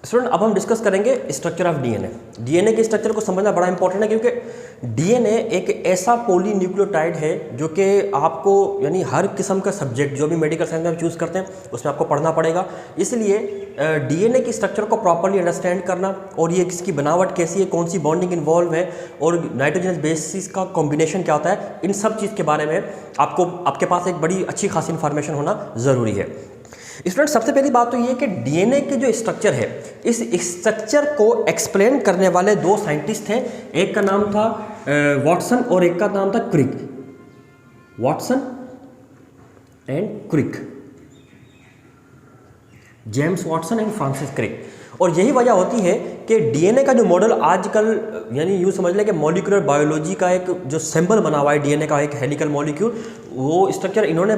Student अब हम discuss करेंगे स्ट्रक्चर ऑफ डीएनए। डीएनए के स्ट्रक्चर को समझना बड़ा इंपॉर्टेंट है क्योंकि डीएनए एक ऐसा पॉलीन्यूक्लियोटाइड है जो कि आपको यानी हर किस्म का सब्जेक्ट जो भी मेडिकल साइंस में आप चूज़ करते हैं उसमें आपको पढ़ना पड़ेगा। इसलिए डीएनए की स्ट्रक्चर को प्रॉपर्ली अंडरस्टैंड करना और ये किसकी बनावट कैसी है, कौन सी बॉन्डिंग इन्वॉल्व है और नाइट्रोजनस बेसिस का कॉम्बिनेशन क्या होता है, इन सब चीज़ के बारे में आपके पास एक बड़ी अच्छी खासी इन्फॉर्मेशन होना ज़रूरी है। स्टूडेंट सबसे पहली बात तो ये है कि डीएनए के जो स्ट्रक्चर है, इस स्ट्रक्चर को एक्सप्लेन करने वाले दो साइंटिस्ट थे। एक का नाम था वाटसन और एक का नाम था Crick. Watson and Crick, James Watson and Francis Crick. और यही वजह होती है कि डीएनए का जो मॉडल आजकल यानी यूँ समझ लें कि मॉलिक्यूलर बायोलॉजी का एक जो सिंबल बना हुआ है डीएनए का, एक हेलिकल मॉलिक्यूल, वो स्ट्रक्चर इन्होंने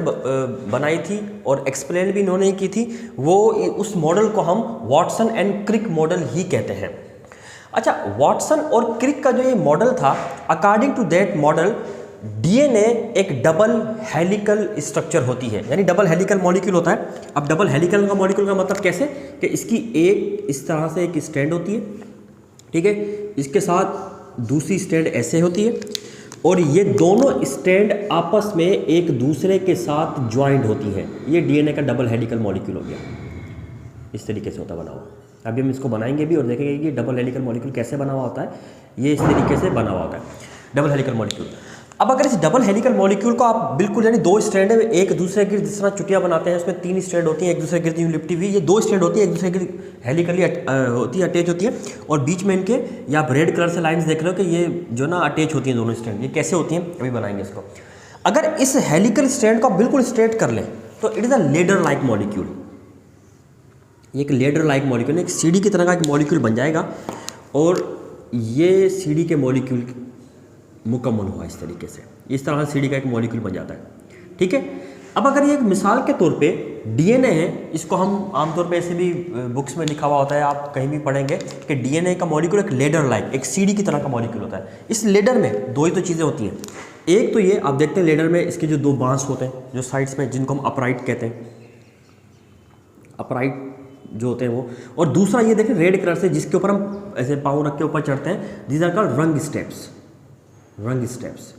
बनाई थी और एक्सप्लेन भी इन्होंने की थी। वो उस मॉडल को हम वाटसन एंड क्रिक मॉडल ही कहते हैं। अच्छा, वाटसन और क्रिक का जो ये मॉडल था, according to that model DNA एक डबल हेलिकल स्ट्रक्चर होती है, यानी डबल हेलिकल मॉलिक्यूल होता है। अब डबल हेलिकल का मॉलिक्यूल का मतलब कैसे कि इसकी एक इस तरह से एक स्ट्रैंड होती है, ठीक है, इसके साथ दूसरी स्ट्रैंड ऐसे होती है और ये दोनों स्ट्रैंड आपस में एक दूसरे के साथ ज्वाइंट होती है। ये डीएनए का डबल हेलिकल मॉलिक्यूल हो गया। इस तरीके से होता बना हुआ। अभी हम इसको बनाएंगे भी और देखेंगे कि डबल हेलिकल मॉलिक्यूल कैसे बना हुआ होता है। ये इस तरीके से बना हुआ होता है डबल हेलिकल मॉलिक्यूल। अब अगर इस डबल हेलिकल मॉलिक्यूल को आप बिल्कुल यानी दो स्ट्रैंड है, एक दूसरे के जिस तरह चुटियाँ बनाते हैं उसमें तीन स्ट्रैंड होती हैं, एक दूसरे के यूं लिपटी हुई, ये दो स्ट्रैंड होती है, एक दूसरे के हेलिकली होती है, अटैच होती है और बीच में इनके या आप रेड कलर से लाइंस देख रहे हो कि ये जो ना अटैच होती हैं दोनों स्ट्रैंड। ये कैसे होती हैं अभी बनाएंगे इसको। अगर इस हेलिकल स्ट्रैंड को आप बिल्कुल स्ट्रेट कर लें तो it is a ladder like molecule. एक लेडर लाइक मॉलिक्यूल, एक सीढ़ी की तरह का एक मॉलिक्यूल बन जाएगा और ये सीढ़ी के मॉलिक्यूल मुकम्मल हुआ इस तरीके से, इस तरह से सीढ़ी का एक मॉलिक्यूल बन जाता है, ठीक है। अब अगर ये एक मिसाल के तौर पे डीएनए है, इसको हम आमतौर पे ऐसे भी बुक्स में लिखा हुआ होता है, आप कहीं भी पढ़ेंगे कि डीएनए का मॉलिक्यूल एक लेडर लाइक, एक सीढ़ी की तरह का मॉलिक्यूल होता है। इस लेडर में दो ही तो चीज़ें होती हैं। एक तो ये आप देखते हैं लेडर में इसके जो दो बांस होते हैं जो साइड्स में, जिनको हम अपराइट कहते हैं, अपराइट जो होते हैं वो। और दूसरा ये देखें रेड कलर से जिसके ऊपर हम ऐसे पाँव रख के ऊपर चढ़ते हैं, दीज आर कॉल्ड रंग स्टेप्स, रंग स्टेप्स,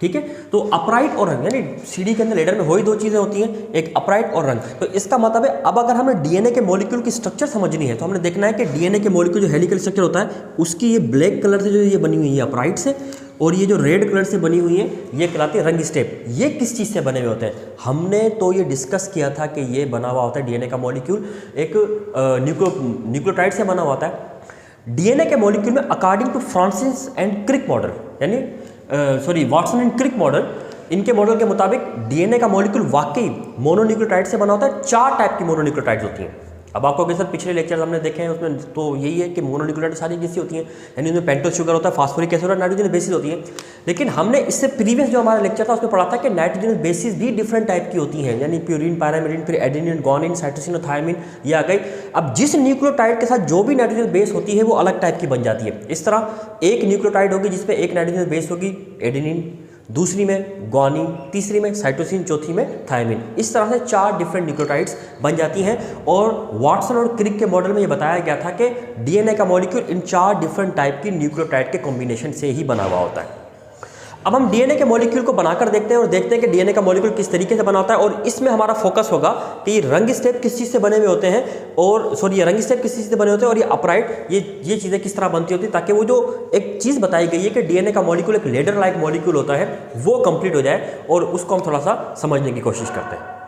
ठीक है। तो अपराइट और रंग, यानी सीढ़ी के अंदर लेडर में वही दो चीज़ें होती हैं, एक अपराइट और रंग। तो इसका मतलब है अब अगर हमें डीएनए के मॉलिक्यूल की स्ट्रक्चर समझनी है तो हमने देखना है कि डीएनए के मॉलिक्यूल जो हेलिकल स्ट्रक्चर होता है उसकी ये ब्लैक कलर से जो ये बनी हुई है अपराइट से, और ये जो रेड कलर से बनी हुई है ये कहलाती है रंग स्टेप। ये किस चीज़ से बने हुए होते हैं? हमने तो ये डिस्कस किया था कि ये बना हुआ होता है डीएनए का मॉलिक्यूल एक न्यूक्लियोटाइड से बना हुआ होता है। डीएनए के मॉलिक्यूल में according to Francis and Crick model, यानी वाटसन एंड क्रिक मॉडल, इनके मॉडल के मुताबिक डीएनए का मॉलिक्यूल वाकई मोनोन्यूक्लियोटाइड से बना होता है। 4 टाइप की मोनोन्यूक्लियोटाइड्स होती हैं। अब आपको के साथ पिछले लेक्चर हमने देखे हैं उसमें तो यही है कि मोनोन्यूक्लियोटाइड सारी कैसी होती हैं, यानी उनमें पेंटोस शुगर होता है, फास्फोरिक एसिड और नाइट्रोजन बेसिस होती है। लेकिन हमने इससे प्रीवियस जो हमारा लेक्चर था उसमें पढ़ा था कि नाइट्रोजन बेसिस भी डिफरेंट टाइप की होती हैं, यानी प्यूरिन, पैरामिडिन, फिर एडेनिन, ग्वानिन, साइटोसिन और थायमिन, ये आ गई। अब जिस न्यूक्लियोटाइड के साथ जो भी नाइट्रोजन बेस होती है वो अलग टाइप की बन जाती है। इस तरह एक न्यूक्लियोटाइड होगी जिसपे एक नाइट्रोजन बेस होगी एडेनिन, दूसरी में ग्वानिन, तीसरी में साइटोसिन, चौथी में थायमिन। इस तरह से 4 डिफरेंट न्यूक्लियोटाइड्स बन जाती हैं। और वाटसन और क्रिक के मॉडल में ये बताया गया था कि डीएनए का मॉलिक्यूल इन 4 डिफरेंट टाइप की न्यूक्लियोटाइड के कॉम्बिनेशन से ही बना हुआ होता है। अब हम डीएनए के मॉलिक्यूल को बनाकर देखते हैं और देखते हैं कि डीएनए का मॉलिक्यूल किस तरीके से बना होता है। और इसमें हमारा फोकस होगा कि रंग स्टेप किस चीज़ से बने हुए होते हैं, और सॉरी ये रंग स्टेप किस चीज़ से बने होते हैं और ये अपराइट ये चीज़ें किस तरह बनती होती है, ताकि वो जो एक चीज़ बताई गई है कि डीएनए का मॉलिक्यूल एक लेडर लाइक मॉलिक्यूल होता है वो कंप्लीट हो जाए और उसको हम थोड़ा सा समझने की कोशिश करते हैं।